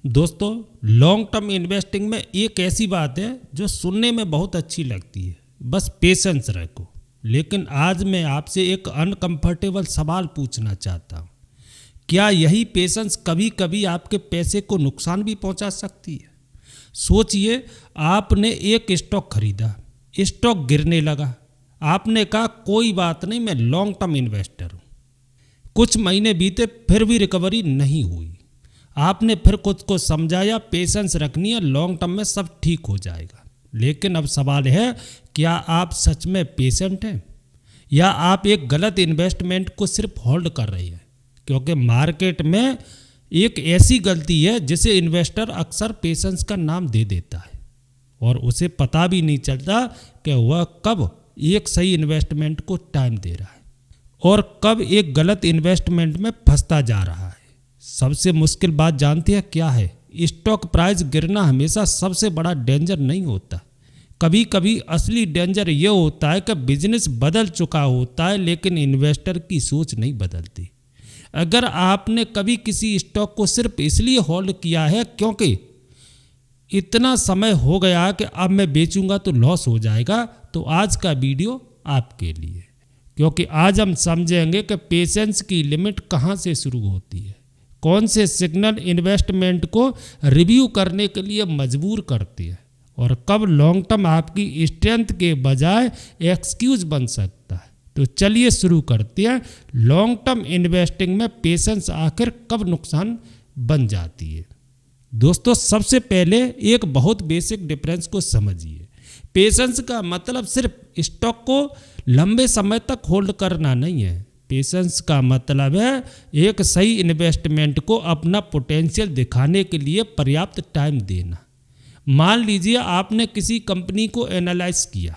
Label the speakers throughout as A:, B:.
A: दोस्तों, long term investing में एक ऐसी बात है जो सुनने में बहुत अच्छी लगती है, बस पेशेंस रखो। लेकिन आज मैं आपसे एक अनकंफर्टेबल सवाल पूछना चाहता हूँ। क्या यही पेशेंस कभी कभी आपके पैसे को नुकसान भी पहुँचा सकती है? सोचिए, आपने एक स्टॉक खरीदा, स्टॉक गिरने लगा, आपने कहा कोई बात नहीं, मैं लॉन्ग टर्म इन्वेस्टर हूँ। कुछ महीने बीते फिर भी रिकवरी नहीं हुई। आपने फिर खुद को समझाया पेशेंस रखनी है, लॉन्ग टर्म में सब ठीक हो जाएगा। लेकिन अब सवाल है, क्या आप सच में पेशेंट हैं या आप एक गलत इन्वेस्टमेंट को सिर्फ होल्ड कर रहे हैं? क्योंकि मार्केट में एक ऐसी गलती है जिसे इन्वेस्टर अक्सर पेशेंस का नाम दे देता है और उसे पता भी नहीं चलता कि वह कब एक सही इन्वेस्टमेंट को टाइम दे रहा है और कब एक गलत इन्वेस्टमेंट में फंसता जा रहा है। सबसे मुश्किल बात जानते हैं क्या है? स्टॉक प्राइस गिरना हमेशा सबसे बड़ा डेंजर नहीं होता। कभी कभी असली डेंजर ये होता है कि बिजनेस बदल चुका होता है लेकिन इन्वेस्टर की सोच नहीं बदलती। अगर आपने कभी किसी स्टॉक को सिर्फ इसलिए होल्ड किया है क्योंकि इतना समय हो गया कि अब मैं बेचूंगा तो लॉस हो जाएगा, तो आज का वीडियो आपके लिए। क्योंकि आज हम समझेंगे कि पेशेंस की लिमिट कहाँ से शुरू होती है, कौन से सिग्नल इन्वेस्टमेंट को रिव्यू करने के लिए मजबूर करते हैं और कब लॉन्ग टर्म आपकी स्ट्रेंथ के बजाय एक्सक्यूज बन सकता है। तो चलिए शुरू करते हैं। लॉन्ग टर्म इन्वेस्टिंग में पेशेंस आखिर कब नुकसान बन जाती है? दोस्तों, सबसे पहले एक बहुत बेसिक डिफरेंस को समझिए। पेशेंस का मतलब सिर्फ स्टॉक को लंबे समय तक होल्ड करना नहीं है। पेशेंस का मतलब है एक सही इन्वेस्टमेंट को अपना पोटेंशियल दिखाने के लिए पर्याप्त टाइम देना। मान लीजिए आपने किसी कंपनी को एनालाइज किया,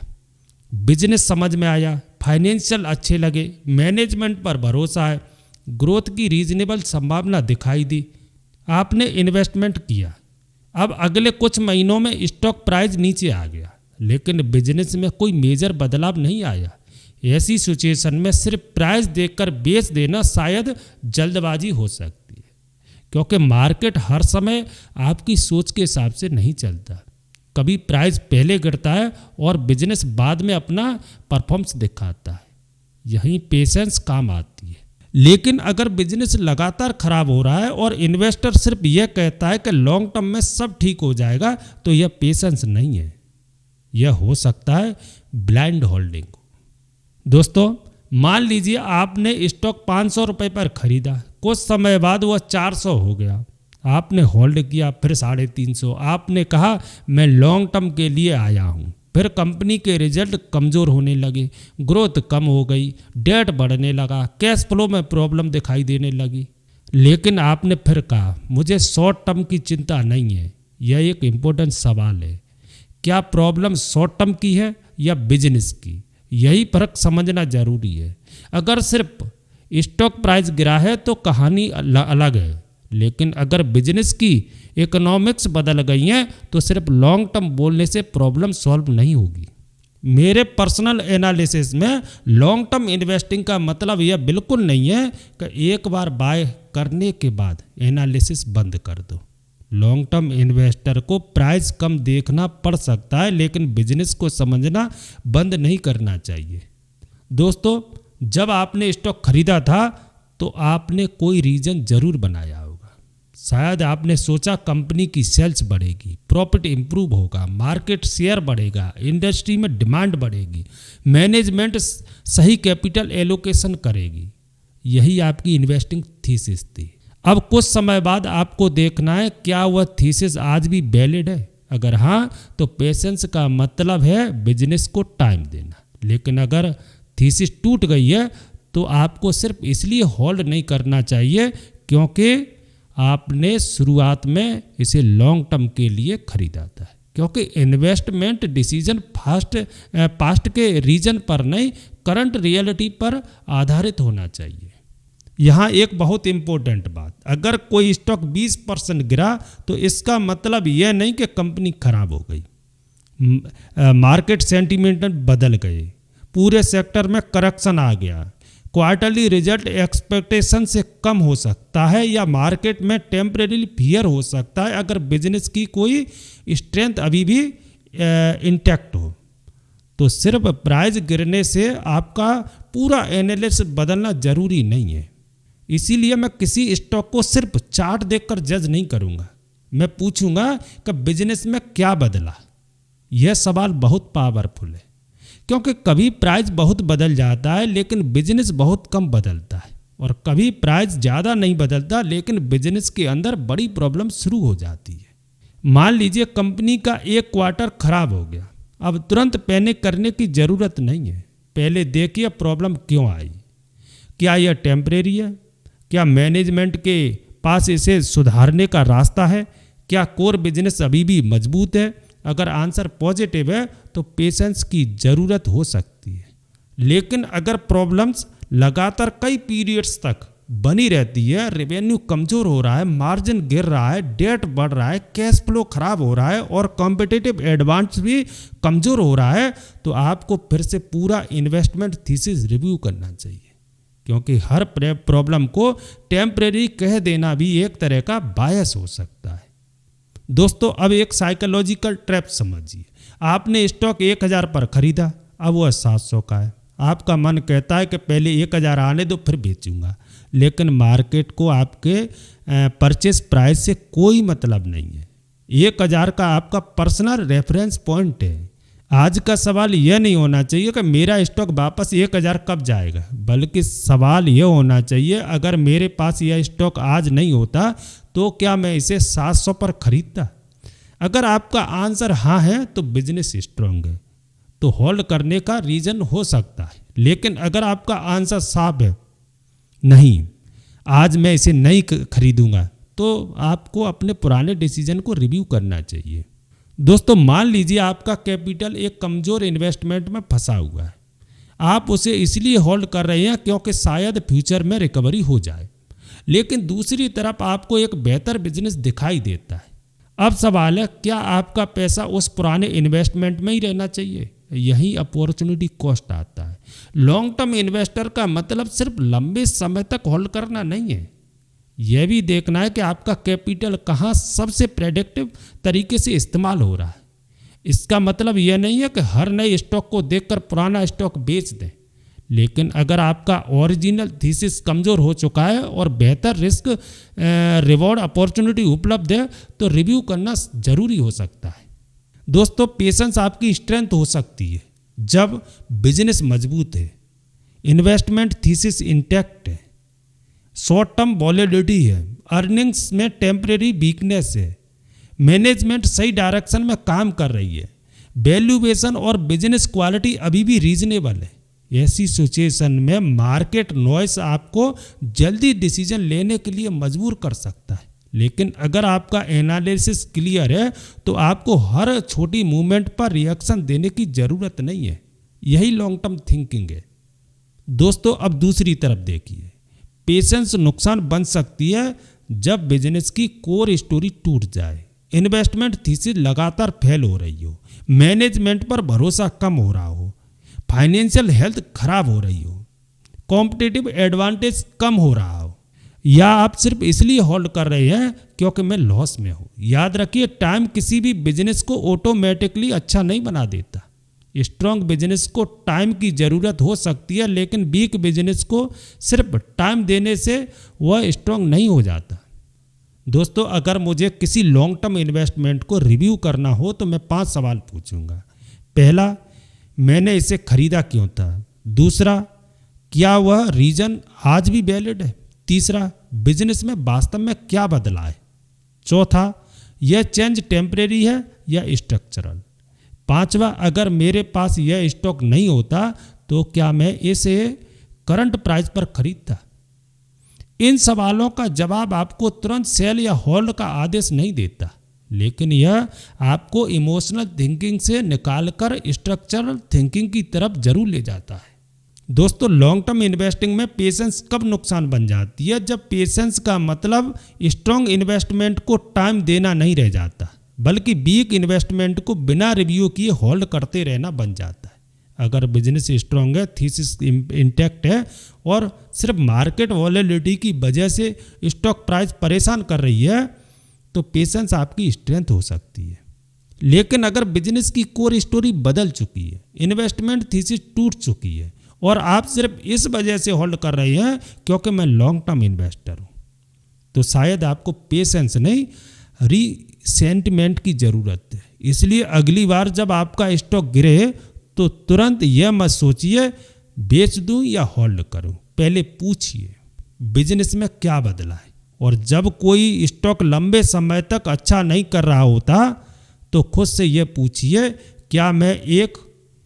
A: बिजनेस समझ में आया, फाइनेंशियल अच्छे लगे, मैनेजमेंट पर भरोसा है, ग्रोथ की रीजनेबल संभावना दिखाई दी, आपने इन्वेस्टमेंट किया। अब अगले कुछ महीनों में स्टॉक प्राइस नीचे आ गया लेकिन बिजनेस में कोई मेजर बदलाव नहीं आया। ऐसी सिचुएशन में सिर्फ प्राइस देखकर बेच देना शायद जल्दबाजी हो सकती है, क्योंकि मार्केट हर समय आपकी सोच के हिसाब से नहीं चलता। कभी प्राइस पहले गिरता है और बिजनेस बाद में अपना परफॉर्मेंस दिखाता है। यहीं पेशेंस काम आती है। लेकिन अगर बिजनेस लगातार खराब हो रहा है और इन्वेस्टर सिर्फ यह कहता है कि लॉन्ग टर्म में सब ठीक हो जाएगा, तो यह पेशेंस नहीं है, यह हो सकता है ब्लाइंड होल्डिंग। दोस्तों, मान लीजिए आपने स्टॉक 500 रुपये पर खरीदा, कुछ समय बाद वह 400 हो गया, आपने होल्ड किया, फिर 350। आपने कहा मैं लॉन्ग टर्म के लिए आया हूँ। फिर कंपनी के रिजल्ट कमज़ोर होने लगे, ग्रोथ कम हो गई, डेट बढ़ने लगा, कैश फ्लो में प्रॉब्लम दिखाई देने लगी। लेकिन आपने फिर कहा मुझे शॉर्ट टर्म की चिंता नहीं है। यह एक इम्पोर्टेंट सवाल है, क्या प्रॉब्लम शॉर्ट टर्म की है या बिजनेस की? यही फर्क समझना जरूरी है। अगर सिर्फ स्टॉक प्राइस गिरा है तो कहानी अलग है, लेकिन अगर बिजनेस की इकोनॉमिक्स बदल गई हैं तो सिर्फ लॉन्ग टर्म बोलने से प्रॉब्लम सॉल्व नहीं होगी। मेरे पर्सनल एनालिसिस में लॉन्ग टर्म इन्वेस्टिंग का मतलब यह बिल्कुल नहीं है कि एक बार बाय करने के बाद एनालिसिस बंद कर दो। लॉन्ग टर्म इन्वेस्टर को प्राइस कम देखना पड़ सकता है लेकिन बिजनेस को समझना बंद नहीं करना चाहिए। दोस्तों, जब आपने स्टॉक खरीदा था तो आपने कोई रीजन जरूर बनाया होगा। शायद आपने सोचा कंपनी की सेल्स बढ़ेगी, प्रॉफिट इंप्रूव होगा, मार्केट शेयर बढ़ेगा, इंडस्ट्री में डिमांड बढ़ेगी, मैनेजमेंट सही कैपिटल एलोकेशन करेगी। यही आपकी इन्वेस्टिंग थीसिस थी। अब कुछ समय बाद आपको देखना है क्या वह थीसिस आज भी वैलिड है। अगर हाँ, तो पेशेंस का मतलब है बिजनेस को टाइम देना। लेकिन अगर थीसिस टूट गई है तो आपको सिर्फ इसलिए होल्ड नहीं करना चाहिए क्योंकि आपने शुरुआत में इसे लॉन्ग टर्म के लिए खरीदा था। क्योंकि इन्वेस्टमेंट डिसीजन पास्ट के रीजन पर नहीं, करंट रियलिटी पर आधारित होना चाहिए। यहाँ एक बहुत इंपॉर्टेंट बात, अगर कोई स्टॉक 20% गिरा तो इसका मतलब यह नहीं कि कंपनी खराब हो गई। मार्केट सेंटिमेंट बदल गए, पूरे सेक्टर में करेक्शन आ गया, क्वार्टरली रिजल्ट एक्सपेक्टेशन से कम हो सकता है या मार्केट में टेम्परेरी फियर हो सकता है अगर बिजनेस की कोई स्ट्रेंथ अभी भी इंटैक्ट हो। तो सिर्फ प्राइस गिरने से आपका पूरा एनालिसिस बदलना जरूरी नहीं है। इसीलिए मैं किसी स्टॉक को सिर्फ चार्ट देखकर जज नहीं करूंगा, मैं पूछूंगा कि बिजनेस में क्या बदला। यह सवाल बहुत पावरफुल है क्योंकि कभी प्राइस बहुत बदल जाता है लेकिन बिजनेस बहुत कम बदलता है, और कभी प्राइस ज़्यादा नहीं बदलता लेकिन बिजनेस के अंदर बड़ी प्रॉब्लम शुरू हो जाती है। मान लीजिए कंपनी का एक क्वार्टर खराब हो गया, अब तुरंत पैनिक करने की ज़रूरत नहीं है। पहले देखिए प्रॉब्लम क्यों आई, क्या यह टेम्परेरी है, क्या मैनेजमेंट के पास इसे सुधारने का रास्ता है, क्या कोर बिजनेस अभी भी मजबूत है। अगर आंसर पॉजिटिव है तो पेशेंस की ज़रूरत हो सकती है, लेकिन अगर प्रॉब्लम्स लगातार कई पीरियड्स तक बनी रहती है, रेवेन्यू कमज़ोर हो रहा है, मार्जिन गिर रहा है, डेट बढ़ रहा है, कैश फ्लो खराब हो रहा है और कॉम्पिटिटिव एडवांटेज भी कमज़ोर हो रहा है, तो आपको फिर से पूरा इन्वेस्टमेंट थीसिस रिव्यू करना चाहिए, क्योंकि हर प्रॉब्लम को टेम्परेरी कह देना भी एक तरह का बायस हो सकता है। दोस्तों, अब एक साइकोलॉजिकल ट्रैप समझिए। आपने स्टॉक 1000 पर खरीदा, अब वह 700 का है। आपका मन कहता है कि पहले 1000 आने दो फिर बेचूंगा, लेकिन मार्केट को आपके परचेस प्राइस से कोई मतलब नहीं है। 1000 का आपका पर्सनल रेफरेंस पॉइंट है। आज का सवाल यह नहीं होना चाहिए कि मेरा स्टॉक वापस 1000 कब जाएगा, बल्कि सवाल यह होना चाहिए अगर मेरे पास यह स्टॉक आज नहीं होता तो क्या मैं इसे 700 पर खरीदता। अगर आपका आंसर हाँ है तो बिजनेस स्ट्रांग है, तो होल्ड करने का रीज़न हो सकता है। लेकिन अगर आपका आंसर साफ है, नहीं आज मैं इसे नहीं खरीदूंगा, तो आपको अपने पुराने डिसीजन को रिव्यू करना चाहिए। दोस्तों, मान लीजिए आपका कैपिटल एक कमज़ोर इन्वेस्टमेंट में फंसा हुआ है। आप उसे इसलिए होल्ड कर रहे हैं क्योंकि शायद फ्यूचर में रिकवरी हो जाए, लेकिन दूसरी तरफ आपको एक बेहतर बिजनेस दिखाई देता है। अब सवाल है, क्या आपका पैसा उस पुराने इन्वेस्टमेंट में ही रहना चाहिए? यही अपॉर्चुनिटी कॉस्ट आता है। लॉन्ग टर्म इन्वेस्टर का मतलब सिर्फ लंबे समय तक होल्ड करना नहीं है, यह भी देखना है कि आपका कैपिटल कहाँ सबसे प्रेडिक्टिव तरीके से इस्तेमाल हो रहा है। इसका मतलब यह नहीं है कि हर नए स्टॉक को देखकर पुराना स्टॉक बेच दें, लेकिन अगर आपका ओरिजिनल थीसिस कमज़ोर हो चुका है और बेहतर रिस्क रिवॉर्ड अपॉर्चुनिटी उपलब्ध है तो रिव्यू करना ज़रूरी हो सकता है। दोस्तों, पेशेंस आपकी स्ट्रेंथ हो सकती है जब बिजनेस मजबूत है, इन्वेस्टमेंट थीसिस इंटैक्ट है, शॉर्ट टर्म वॉलेटिलिटी है, अर्निंग्स में टेम्परेरी वीकनेस है, मैनेजमेंट सही डायरेक्शन में काम कर रही है, वैल्यूएशन और बिजनेस क्वालिटी अभी भी रीजनेबल है। ऐसी सिचुएशन में मार्केट नॉइस आपको जल्दी डिसीजन लेने के लिए मजबूर कर सकता है, लेकिन अगर आपका एनालिसिस क्लियर है तो आपको हर छोटी मूवमेंट पर रिएक्शन देने की ज़रूरत नहीं है। यही लॉन्ग टर्म थिंकिंग है। दोस्तों, अब दूसरी तरफ देखिए, पेशेंस नुकसान बन सकती है जब बिजनेस की कोर स्टोरी टूट जाए, इन्वेस्टमेंट थीसिस लगातार फेल हो रही हो, मैनेजमेंट पर भरोसा कम हो रहा हो, फाइनेंशियल हेल्थ खराब हो रही हो, कॉम्पिटिटिव एडवांटेज कम हो रहा हो, या आप सिर्फ इसलिए होल्ड कर रहे हैं क्योंकि मैं लॉस में हूँ। याद रखिए, टाइम किसी भी बिजनेस को ऑटोमेटिकली अच्छा नहीं बना देता। स्ट्रॉन्ग बिजनेस को टाइम की ज़रूरत हो सकती है, लेकिन वीक बिजनेस को सिर्फ टाइम देने से वह स्ट्रॉन्ग नहीं हो जाता। दोस्तों, अगर मुझे किसी लॉन्ग टर्म इन्वेस्टमेंट को रिव्यू करना हो तो मैं 5 सवाल पूछूंगा। पहला, मैंने इसे खरीदा क्यों था? दूसरा, क्या वह रीजन आज भी वैलिड है? तीसरा, बिजनेस में वास्तव में क्या बदला है? चौथा, यह चेंज टेम्परेरी है या स्ट्रक्चरल? पांचवा, अगर मेरे पास यह स्टॉक नहीं होता तो क्या मैं इसे करंट प्राइस पर खरीदता? इन सवालों का जवाब आपको तुरंत सेल या होल्ड का आदेश नहीं देता, लेकिन यह आपको इमोशनल थिंकिंग से निकालकर स्ट्रक्चरल थिंकिंग की तरफ जरूर ले जाता है। दोस्तों, लॉन्ग टर्म इन्वेस्टिंग में पेशेंस कब नुकसान बन जाती है? जब पेशेंस का मतलब स्ट्रॉन्ग इन्वेस्टमेंट को टाइम देना नहीं रह जाता, बल्कि वीक इन्वेस्टमेंट को बिना रिव्यू किए होल्ड करते रहना बन जाता है। अगर बिजनेस स्ट्रांग है, थीसिस इंटैक्ट है और सिर्फ मार्केट वॉलेटिलिटी की वजह से स्टॉक प्राइस परेशान कर रही है, तो पेशेंस आपकी स्ट्रेंथ हो सकती है। लेकिन अगर बिजनेस की कोर स्टोरी बदल चुकी है, इन्वेस्टमेंट थीसिस टूट चुकी है और आप सिर्फ इस वजह से होल्ड कर रहे हैं क्योंकि मैं लॉन्ग टर्म इन्वेस्टर हूँ, तो शायद आपको पेशेंस नहीं, रीसेंटमेंट की ज़रूरत है। इसलिए अगली बार जब आपका स्टॉक गिरे तो तुरंत यह मत सोचिए बेच दूं या होल्ड करूं, पहले पूछिए बिजनेस में क्या बदला है। और जब कोई स्टॉक लंबे समय तक अच्छा नहीं कर रहा होता तो खुद से यह पूछिए क्या मैं एक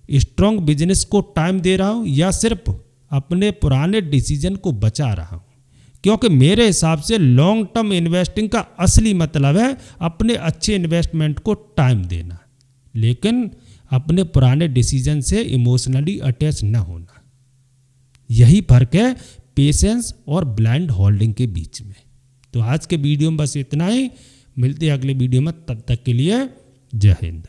A: स्ट्रॉन्ग बिजनेस को टाइम दे रहा हूं या सिर्फ अपने पुराने डिसीजन को बचा रहा हूं। क्योंकि मेरे हिसाब से लॉन्ग टर्म इन्वेस्टिंग का असली मतलब है अपने अच्छे इन्वेस्टमेंट को टाइम देना, लेकिन अपने पुराने डिसीजन से इमोशनली अटैच न होना। यही फर्क है पेशेंस और ब्लाइंड होल्डिंग के बीच में। तो आज के वीडियो में बस इतना ही, मिलते हैं अगले वीडियो में, तब तक के लिए जय हिंद।